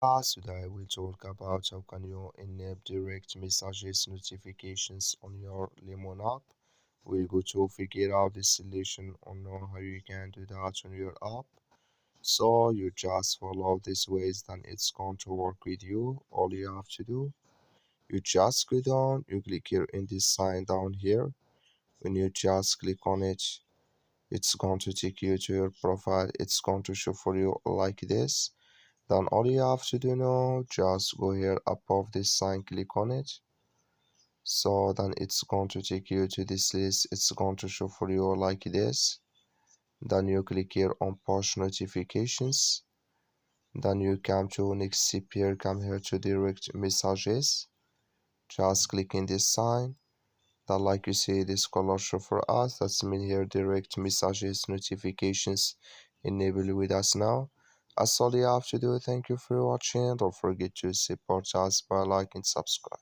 Today I will talk about how can you enable direct messages notifications on your Lemon app. We'll go to figure out the solution on how you can do that on your app. So you just follow these ways, then it's going to work with you. All you have to do, you just go down, you click here in this sign down here. When you just click on it, it's going to take you to your profile. It's going to show for you like this. Then all you have to do now, just go here above this sign, click on it. So then it's going to take you to this list. It's going to show for you like this. Then you click here on push notifications. Then you come to next step here, come here to direct messages. Just click in this sign. Then like you see this color show for us. That's mean here direct messages notifications enabled with us now. That's all you have to do. Thank you for watching. Don't forget to support us by like and subscribe.